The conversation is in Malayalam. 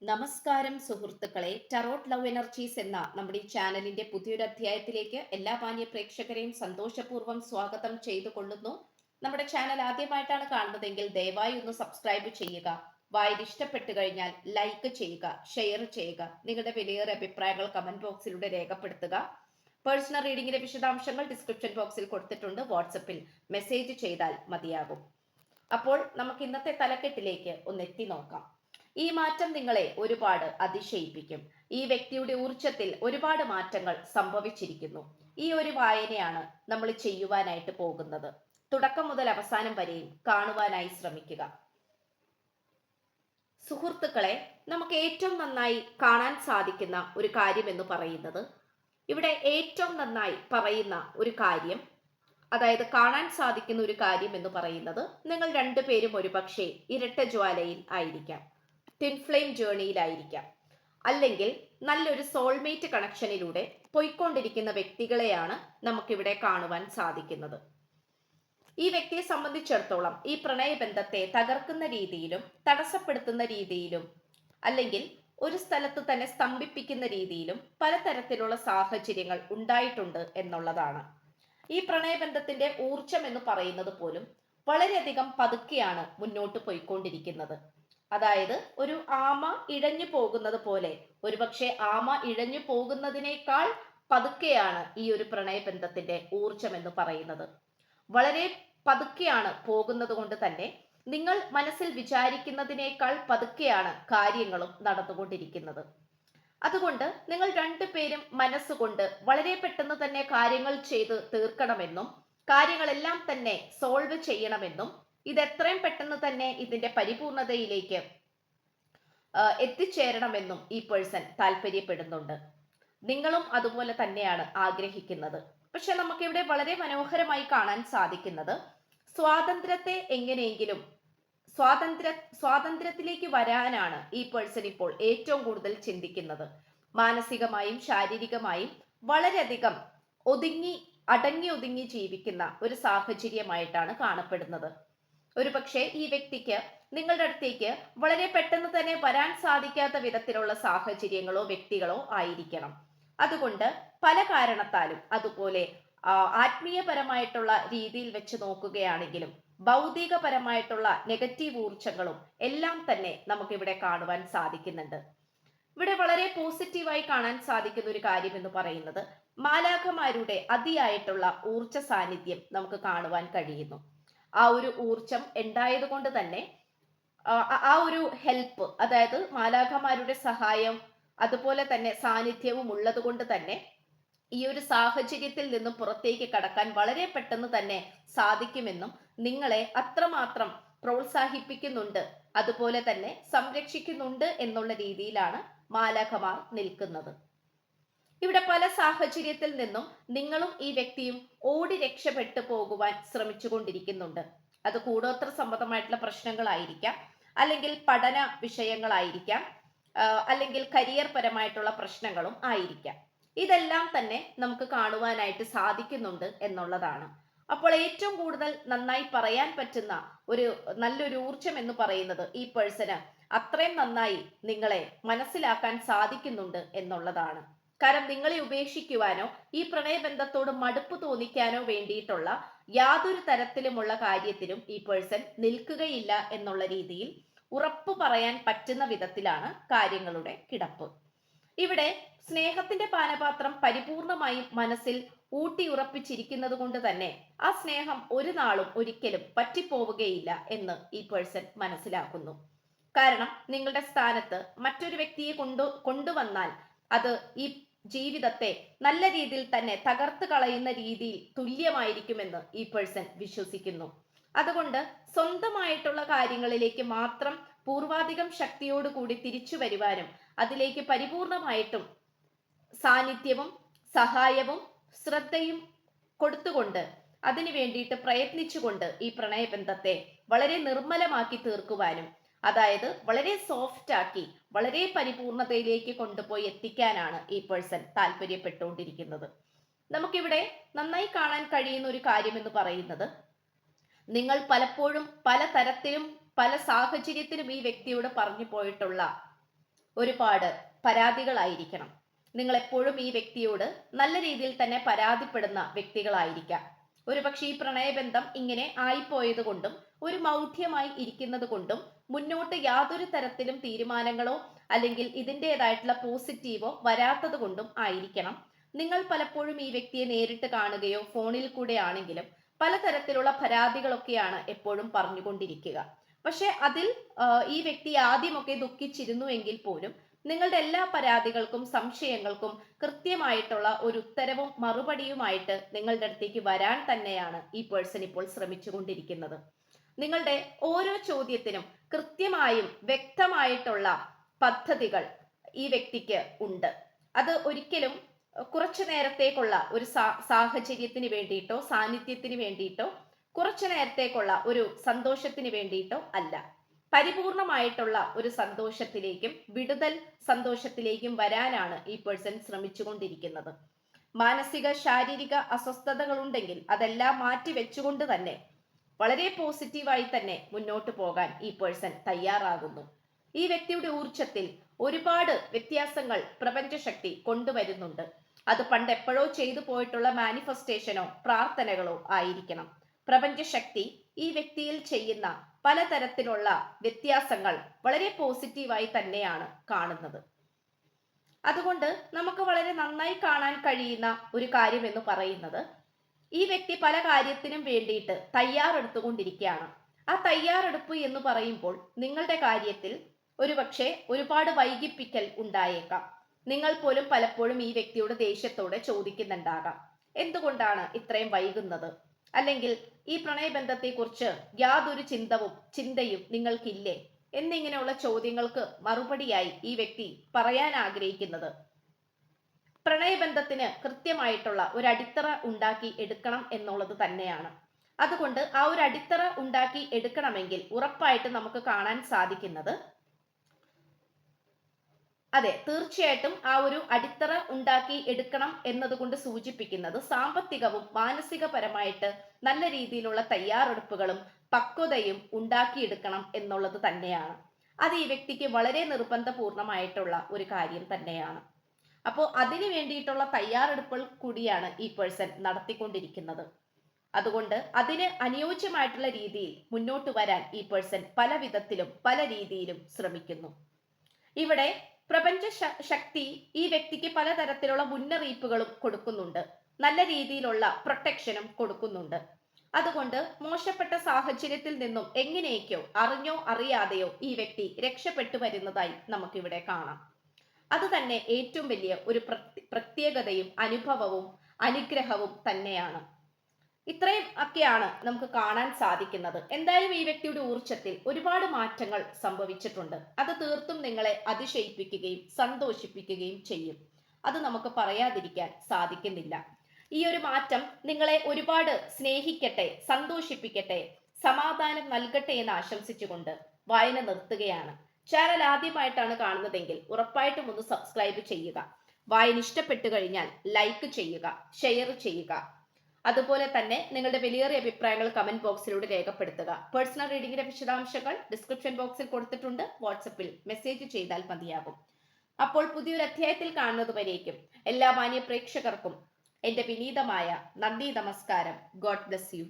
നമസ്കാരം സുഹൃത്തുക്കളെ, ടറോട്ട് ലവ് എനർജീസ് എന്ന നമ്മുടെ ഈ ചാനലിന്റെ പുതിയൊരു അധ്യായത്തിലേക്ക് എല്ലാ മാന്യ പ്രേക്ഷകരെയും സന്തോഷപൂർവ്വം സ്വാഗതം ചെയ്തു കൊള്ളുന്നു. നമ്മുടെ ചാനൽ ആദ്യമായിട്ടാണ് കാണുന്നതെങ്കിൽ ദയവായി ഒന്ന് സബ്സ്ക്രൈബ് ചെയ്യുക. വായത് ഇഷ്ടപ്പെട്ടു കഴിഞ്ഞാൽ ലൈക്ക് ചെയ്യുക, ഷെയർ ചെയ്യുക. നിങ്ങളുടെ വിലയേറിയ അഭിപ്രായങ്ങൾ കമന്റ് ബോക്സിലൂടെ രേഖപ്പെടുത്തുക. പേഴ്സണൽ റീഡിംഗിന്റെ വിശദാംശങ്ങൾ ഡിസ്ക്രിപ്ഷൻ ബോക്സിൽ കൊടുത്തിട്ടുണ്ട്. വാട്സപ്പിൽ മെസ്സേജ് ചെയ്താൽ മതിയാകും. അപ്പോൾ നമുക്ക് ഇന്നത്തെ തലക്കെട്ടിലേക്ക് ഒന്ന് എത്തി നോക്കാം. ഈ മാറ്റം നിങ്ങളെ ഒരുപാട് അതിശയിപ്പിക്കും. ഈ വ്യക്തിയുടെ ഊർജത്തിൽ ഒരുപാട് മാറ്റങ്ങൾ സംഭവിച്ചിരിക്കുന്നു. ഈ ഒരു വായനയാണ് നമ്മൾ ചെയ്യുവാനായിട്ട് പോകുന്നത്. തുടക്കം മുതൽ അവസാനം വരെയും കാണുവാനായി ശ്രമിക്കുക. സുഹൃത്തുക്കളെ, നമുക്ക് ഏറ്റവും നന്നായി കാണാൻ സാധിക്കുന്ന ഒരു കാര്യം എന്ന് പറയുന്നത്, ഇവിടെ ഏറ്റവും നന്നായി പറയുന്ന ഒരു കാര്യം, അതായത് കാണാൻ സാധിക്കുന്ന ഒരു കാര്യം എന്ന് പറയുന്നത്, നിങ്ങൾ രണ്ടുപേരും ഒരുപക്ഷെ ഇരട്ട ജ്വാലയിൽ ആയിരിക്കാം, ട്വിൻ ഫ്ലെയിം ജേണിയിലായിരിക്കാം, അല്ലെങ്കിൽ നല്ലൊരു സോൾമേറ്റ് കണക്ഷനിലൂടെ പോയിക്കൊണ്ടിരിക്കുന്ന വ്യക്തികളെയാണ് നമുക്കിവിടെ കാണുവാൻ സാധിക്കുന്നത്. ഈ വ്യക്തിയെ സംബന്ധിച്ചിടത്തോളം ഈ പ്രണയബന്ധത്തെ തകർക്കുന്ന രീതിയിലും തടസ്സപ്പെടുത്തുന്ന രീതിയിലും, അല്ലെങ്കിൽ ഒരു സ്ഥലത്ത് തന്നെ സ്തംഭിപ്പിക്കുന്ന രീതിയിലും പലതരത്തിലുള്ള സാഹചര്യങ്ങൾ ഉണ്ടായിട്ടുണ്ട് എന്നുള്ളതാണ്. ഈ പ്രണയബന്ധത്തിന്റെ ഊർജം എന്ന് പറയുന്നത് പോലും വളരെയധികം പതുക്കെയാണ് മുന്നോട്ട് പോയിക്കൊണ്ടിരിക്കുന്നത്. അതായത് ഒരു ആമ ഇഴഞ്ഞു പോകുന്നത് പോലെ, ഒരുപക്ഷെ ആമ ഇഴഞ്ഞു പോകുന്നതിനേക്കാൾ പതുക്കെയാണ് ഈ ഒരു പ്രണയബന്ധത്തിന്റെ ഊർജം എന്ന് പറയുന്നത്. വളരെ പതുക്കെയാണ് പോകുന്നത് കൊണ്ട് തന്നെ നിങ്ങൾ മനസ്സിൽ വിചാരിക്കുന്നതിനേക്കാൾ പതുക്കെയാണ് കാര്യങ്ങളും നടന്നുകൊണ്ടിരിക്കുന്നത്. അതുകൊണ്ട് നിങ്ങൾ രണ്ടുപേരും മനസ്സുകൊണ്ട് വളരെ പെട്ടെന്ന് തന്നെ കാര്യങ്ങൾ ചെയ്ത് തീർക്കണമെന്നും കാര്യങ്ങളെല്ലാം തന്നെ സോൾവ് ചെയ്യണമെന്നും ഇത് എത്രയും പെട്ടെന്ന് തന്നെ ഇതിന്റെ പരിപൂർണതയിലേക്ക് എത്തിച്ചേരണമെന്നും ഈ പേഴ്സൺ താല്പര്യപ്പെടുന്നുണ്ട്. നിങ്ങളും അതുപോലെ തന്നെയാണ് ആഗ്രഹിക്കുന്നത്. പക്ഷെ നമുക്കിവിടെ വളരെ മനോഹരമായി കാണാൻ സാധിക്കുന്നത്, സ്വാതന്ത്ര്യത്തെ എങ്ങനെയെങ്കിലും സ്വാതന്ത്ര്യത്തിലേക്ക് വരാനാണ് ഈ പേഴ്സൺ ഇപ്പോൾ ഏറ്റവും കൂടുതൽ ചിന്തിക്കുന്നത്. മാനസികമായും ശാരീരികമായും വളരെയധികം അടങ്ങി ഒതുങ്ങി ജീവിക്കുന്ന ഒരു സാഹചര്യമായിട്ടാണ് കാണപ്പെടുന്നത്. ഒരു പക്ഷേ ഈ വ്യക്തിക്ക് നിങ്ങളുടെ അടുത്തേക്ക് വളരെ പെട്ടെന്ന് തന്നെ വരാൻ സാധിക്കാത്ത വിധത്തിലുള്ള സാഹചര്യങ്ങളോ വ്യക്തികളോ ആയിരിക്കണം. അതുകൊണ്ട് പല കാരണത്താലും, അതുപോലെ ആത്മീയപരമായിട്ടുള്ള രീതിയിൽ വെച്ച് നോക്കുകയാണെങ്കിലും ഭൗതികപരമായിട്ടുള്ള നെഗറ്റീവ് ഊർജങ്ങളും എല്ലാം തന്നെ നമുക്കിവിടെ കാണുവാൻ സാധിക്കുന്നുണ്ട്. ഇവിടെ വളരെ പോസിറ്റീവായി കാണാൻ സാധിക്കുന്ന ഒരു കാര്യം എന്ന് പറയുന്നത്, മാലാഖമാരുടെ അതിയായിട്ടുള്ള ഊർജ സാന്നിധ്യം നമുക്ക് കാണുവാൻ കഴിയുന്നു. ആ ഒരു ഊർജം ഉണ്ടായത് കൊണ്ട് തന്നെ ആ ഒരു ഹെൽപ്പ്, അതായത് മാലാഖമാരുടെ സഹായം അതുപോലെ തന്നെ സാന്നിധ്യവും ഉള്ളത് കൊണ്ട് തന്നെ ഈ ഒരു സാഹചര്യത്തിൽ നിന്നും പുറത്തേക്ക് കടക്കാൻ വളരെ പെട്ടെന്ന് തന്നെ സാധിക്കുമെന്നും നിങ്ങളെ അത്രമാത്രം പ്രോത്സാഹിപ്പിക്കുന്നുണ്ട്, അതുപോലെ തന്നെ സംരക്ഷിക്കുന്നുണ്ട് എന്നുള്ള രീതിയിലാണ് മാലാഖമാർ നിൽക്കുന്നത്. ഇവിടെ പല സാഹചര്യത്തിൽ നിന്നും നിങ്ങളും ഈ വ്യക്തിയും ഓടി രക്ഷപ്പെട്ടു പോകുവാൻ ശ്രമിച്ചുകൊണ്ടിരിക്കുന്നുണ്ട്. അത് കൂടോത്ര സംബന്ധമായിട്ടുള്ള പ്രശ്നങ്ങളായിരിക്കാം, അല്ലെങ്കിൽ പഠന വിഷയങ്ങളായിരിക്കാം, അല്ലെങ്കിൽ കരിയർ പരമായിട്ടുള്ള പ്രശ്നങ്ങളും ആയിരിക്കാം. ഇതെല്ലാം തന്നെ നമുക്ക് കാണുവാനായിട്ട് സാധിക്കുന്നുണ്ട് എന്നുള്ളതാണ്. അപ്പോൾ ഏറ്റവും കൂടുതൽ നന്നായി പറയാൻ പറ്റുന്ന ഒരു നല്ലൊരു ഊർജം എന്ന് പറയുന്നത്, ഈ പേഴ്സണ് അത്രയും നന്നായി നിങ്ങളെ മനസ്സിലാക്കാൻ സാധിക്കുന്നുണ്ട് എന്നുള്ളതാണ്. കാരണം നിങ്ങളെ ഉപേക്ഷിക്കുവാനോ ഈ പ്രണയബന്ധത്തോട് മടുപ്പ് തോന്നിക്കാനോ വേണ്ടിയിട്ടുള്ള യാതൊരു തരത്തിലുമുള്ള കാര്യത്തിലും ഈ പേഴ്സൺ നിൽക്കുകയില്ല എന്നുള്ള രീതിയിൽ ഉറപ്പു പറയാൻ പറ്റുന്ന വിധത്തിലാണ് കാര്യങ്ങളുടെ കിടപ്പ്. ഇവിടെ സ്നേഹത്തിന്റെ പാനപാത്രം പരിപൂർണമായും മനസ്സിൽ ഊട്ടി ഉറപ്പിച്ചിരിക്കുന്നത് കൊണ്ട് തന്നെ ആ സ്നേഹം ഒരു നാളും ഒരിക്കലും പറ്റിപ്പോവുകയില്ല എന്ന് ഈ പേഴ്സൺ മനസ്സിലാക്കുന്നു. കാരണം നിങ്ങളുടെ സ്ഥാനത്ത് മറ്റൊരു വ്യക്തിയെ കൊണ്ടുവന്നാൽ അത് ഈ ജീവിതത്തെ നല്ല രീതിയിൽ തന്നെ തകർത്ത് കളയുന്ന രീതിയിൽ തുല്യമായിരിക്കുമെന്ന് ഈ പേഴ്സൺ വിശ്വസിക്കുന്നു. അതുകൊണ്ട് സ്വന്തമായിട്ടുള്ള കാര്യങ്ങളിലേക്ക് മാത്രം പൂർവാധികം ശക്തിയോടുകൂടി തിരിച്ചു വരുവാനും അതിലേക്ക് പരിപൂർണമായിട്ടും സാന്നിധ്യവും സഹായവും ശ്രദ്ധയും കൊടുത്തുകൊണ്ട് അതിനു വേണ്ടിയിട്ട് പ്രയത്നിച്ചുകൊണ്ട് ഈ പ്രണയബന്ധത്തെ വളരെ നിർമ്മലമാക്കി തീർക്കുവാനും, അതായത് വളരെ സോഫ്റ്റ് ആക്കി വളരെ പരിപൂർണതയിലേക്ക് കൊണ്ടുപോയി എത്തിക്കാനാണ് ഈ പേഴ്സൺ താല്പര്യപ്പെട്ടുകൊണ്ടിരിക്കുന്നത്. നമുക്കിവിടെ നന്നായി കാണാൻ കഴിയുന്ന ഒരു കാര്യം എന്ന് പറയുന്നത്, നിങ്ങൾ പലപ്പോഴും പല തരത്തിലും പല സാഹചര്യത്തിലും ഈ വ്യക്തിയോട് പറഞ്ഞു പോയിട്ടുള്ള ഒരുപാട് പരാതികളായിരിക്കണം. നിങ്ങൾ എപ്പോഴും ഈ വ്യക്തിയോട് നല്ല രീതിയിൽ തന്നെ പരാതിപ്പെടുന്ന വ്യക്തികളായിരിക്കാം. ഒരുപക്ഷെ ഈ പ്രണയബന്ധം ഇങ്ങനെ ആയിപ്പോയത് കൊണ്ടും ഒരു മൗഢ്യമായി ഇരിക്കുന്നത് കൊണ്ടും മുന്നോട്ട് യാതൊരു തരത്തിലും തീരുമാനങ്ങളോ അല്ലെങ്കിൽ ഇതിൻ്റെതായിട്ടുള്ള പോസിറ്റീവോ വരാത്തത് കൊണ്ടും ആയിരിക്കണം നിങ്ങൾ പലപ്പോഴും ഈ വ്യക്തിയെ നേരിട്ട് കാണുകയോ ഫോണിൽ കൂടെ ആണെങ്കിലും പലതരത്തിലുള്ള പരാതികളൊക്കെയാണ് എപ്പോഴും പറഞ്ഞുകൊണ്ടിരിക്കുക. പക്ഷെ അതിൽ ഈ വ്യക്തി ആദ്യമൊക്കെ ദുഃഖിച്ചിരുന്നു എങ്കിൽ പോലും നിങ്ങളുടെ എല്ലാ പരാതികൾക്കും സംശയങ്ങൾക്കും കൃത്യമായിട്ടുള്ള ഒരു ഉത്തരവും മറുപടിയുമായിട്ട് നിങ്ങളുടെ അടുത്തേക്ക് വരാൻ തന്നെയാണ് ഈ പേഴ്സൺ ഇപ്പോൾ ശ്രമിച്ചുകൊണ്ടിരിക്കുന്നത്. നിങ്ങളുടെ ഓരോ ചോദ്യത്തിനും കൃത്യമായും വ്യക്തമായിട്ടുള്ള പദ്ധതികൾ ഈ വ്യക്തിക്ക് ഉണ്ട്. അത് ഒരിക്കലും കുറച്ചു നേരത്തേക്കുള്ള ഒരു സാഹചര്യത്തിന് വേണ്ടിയിട്ടോ സാന്നിധ്യത്തിന് വേണ്ടിയിട്ടോ കുറച്ചു നേരത്തേക്കുള്ള ഒരു സന്തോഷത്തിന് വേണ്ടിയിട്ടോ അല്ല. പരിപൂർണമായിട്ടുള്ള ഒരു സന്തോഷത്തിലേക്കും വിടുതൽ സന്തോഷത്തിലേക്കും വരാനാണ് ഈ പേഴ്സൺ ശ്രമിച്ചുകൊണ്ടിരിക്കുന്നത്. മാനസിക ശാരീരിക അസ്വസ്ഥതകളുണ്ടെങ്കിൽ അതെല്ലാം മാറ്റി വെച്ചുകൊണ്ട് തന്നെ വളരെ പോസിറ്റീവായി തന്നെ മുന്നോട്ട് പോകാൻ ഈ പേഴ്സൺ തയ്യാറാകുന്നു. ഈ വ്യക്തിയുടെ ഊർജത്തിൽ ഒരുപാട് വ്യത്യാസങ്ങൾ പ്രപഞ്ചശക്തി കൊണ്ടുവരുന്നുണ്ട്. അത് പണ്ട് എപ്പോഴോ ചെയ്തു പോയിട്ടുള്ള മാനിഫെസ്റ്റേഷനോ പ്രാർത്ഥനകളോ ആയിരിക്കണം. പ്രപഞ്ചശക്തി ഈ വ്യക്തിയിൽ ചെയ്യുന്ന പലതരത്തിലുള്ള വ്യത്യാസങ്ങൾ വളരെ പോസിറ്റീവായി തന്നെയാണ് കാണുന്നത്. അതുകൊണ്ട് നമുക്ക് വളരെ നന്നായി കാണാൻ കഴിയുന്ന ഒരു കാര്യം എന്ന് പറയുന്നത് ഈ വ്യക്തി പല കാര്യത്തിനും വേണ്ടിയിട്ട് തയ്യാറെടുത്തുകൊണ്ടിരിക്കുകയാണ്. ആ തയ്യാറെടുപ്പ് എന്ന് പറയുമ്പോൾ നിങ്ങളുടെ കാര്യത്തിൽ ഒരുപക്ഷെ ഒരുപാട് വൈകിപ്പിക്കൽ ഉണ്ടായേക്കാം. നിങ്ങൾ പോലും പലപ്പോഴും ഈ വ്യക്തിയോട് ദേഷ്യത്തോടെ ചോദിക്കുന്നുണ്ടാകാം, എന്തുകൊണ്ടാണ് ഇത്രയും വൈകുന്നത്, അല്ലെങ്കിൽ ഈ പ്രണയബന്ധത്തെക്കുറിച്ച് യാതൊരു ചിന്തയും നിങ്ങൾക്കില്ലേ എന്നിങ്ങനെയുള്ള ചോദ്യങ്ങൾക്ക് മറുപടിയായി ഈ വ്യക്തി പറയാൻ ആഗ്രഹിക്കുന്നത് പ്രണയബന്ധത്തിന് കൃത്യമായിട്ടുള്ള ഒരു അടിത്തറ ഉണ്ടാക്കി എടുക്കണം എന്നുള്ളത് തന്നെയാണ്. അതുകൊണ്ട് ആ ഒരു അടിത്തറ ഉണ്ടാക്കി എടുക്കണമെങ്കിൽ ഉറപ്പായിട്ട് നമുക്ക് കാണാൻ സാധിക്കുന്നത് അതെ, തീർച്ചയായിട്ടും ആ ഒരു അടിത്തറ ഉണ്ടാക്കി എടുക്കണം എന്നതുകൊണ്ട് സൂചിപ്പിക്കുന്നത് സാമ്പത്തികവും മാനസികപരമായിട്ട് നല്ല രീതിയിലുള്ള തയ്യാറെടുപ്പുകളും പക്വതയും ഉണ്ടാക്കിയെടുക്കണം എന്നുള്ളത് തന്നെയാണ്. അത് ഈ വ്യക്തിക്ക് വളരെ നിർബന്ധപൂർണമായിട്ടുള്ള ഒരു കാര്യം തന്നെയാണ്. അപ്പോൾ അതിനു വേണ്ടിയിട്ടുള്ള തയ്യാറെടുപ്പുകൾ കൂടിയാണ് ഈ പേഴ്സൺ നടത്തിക്കൊണ്ടിരിക്കുന്നത്. അതുകൊണ്ട് അതിന് അനുയോജ്യമായിട്ടുള്ള രീതിയിൽ മുന്നോട്ട് വരാൻ ഈ പേഴ്സൺ പല വിധത്തിലും പല രീതിയിലും ശ്രമിക്കുന്നു. ഇവിടെ പ്രപഞ്ച ശക്തി ഈ വ്യക്തിക്ക് പലതരത്തിലുള്ള മുന്നറിയിപ്പുകളും കൊടുക്കുന്നുണ്ട്, നല്ല രീതിയിലുള്ള പ്രൊട്ടക്ഷനും കൊടുക്കുന്നുണ്ട്. അതുകൊണ്ട് മോശപ്പെട്ട സാഹചര്യത്തിൽ നിന്നും എങ്ങനെയൊക്കെയോ അറിഞ്ഞോ അറിയാതെയോ ഈ വ്യക്തി രക്ഷപ്പെട്ടു വരുന്നതായി നമുക്കിവിടെ കാണാം. അത് തന്നെ ഏറ്റവും വലിയ ഒരു പ്രത്യേകതയും അനുഭവവും അനുഗ്രഹവും തന്നെയാണ്. ഇത്രയും ഒക്കെയാണ് നമുക്ക് കാണാൻ സാധിക്കുന്നത്. എന്തായാലും ഈ വ്യക്തിയുടെ ഊർജ്ജത്തിൽ ഒരുപാട് മാറ്റങ്ങൾ സംഭവിച്ചിട്ടുണ്ട്. അത് തീർത്തും നിങ്ങളെ അതിശയിപ്പിക്കുകയും സന്തോഷിപ്പിക്കുകയും ചെയ്യും. അത് നമുക്ക് പറയാതിരിക്കാൻ സാധിക്കുന്നില്ല. ഈ ഒരു മാറ്റം നിങ്ങളെ ഒരുപാട് സ്നേഹിക്കട്ടെ, സന്തോഷിപ്പിക്കട്ടെ, സമാധാനം നൽകട്ടെ എന്ന് ആശംസിച്ചുകൊണ്ട് വായന നിർത്തുകയാണ്. ചാനൽ ആദ്യമായിട്ടാണ് കാണുന്നതെങ്കിൽ ഉറപ്പായിട്ടും ഒന്ന് സബ്സ്ക്രൈബ് ചെയ്യുക. വായന ഇഷ്ടപ്പെട്ടു കഴിഞ്ഞാൽ ലൈക്ക് ചെയ്യുക, ഷെയർ ചെയ്യുക. അതുപോലെ തന്നെ നിങ്ങളുടെ വിലയേറിയ അഭിപ്രായങ്ങൾ കമന്റ് ബോക്സിലൂടെ രേഖപ്പെടുത്തുക. പേഴ്സണൽ റീഡിംഗിന്റെ വിശദാംശങ്ങൾ ഡിസ്ക്രിപ്ഷൻ ബോക്സിൽ കൊടുത്തിട്ടുണ്ട്. വാട്സപ്പിൽ മെസ്സേജ് ചെയ്താൽ മതിയാകും. അപ്പോൾ പുതിയൊരു അധ്യായത്തിൽ കാണുന്നത് വരേക്കും എല്ലാ മാന്യ പ്രേക്ഷകർക്കും എന്റെ വിനീതമായ നന്ദി, നമസ്കാരം. God bless you.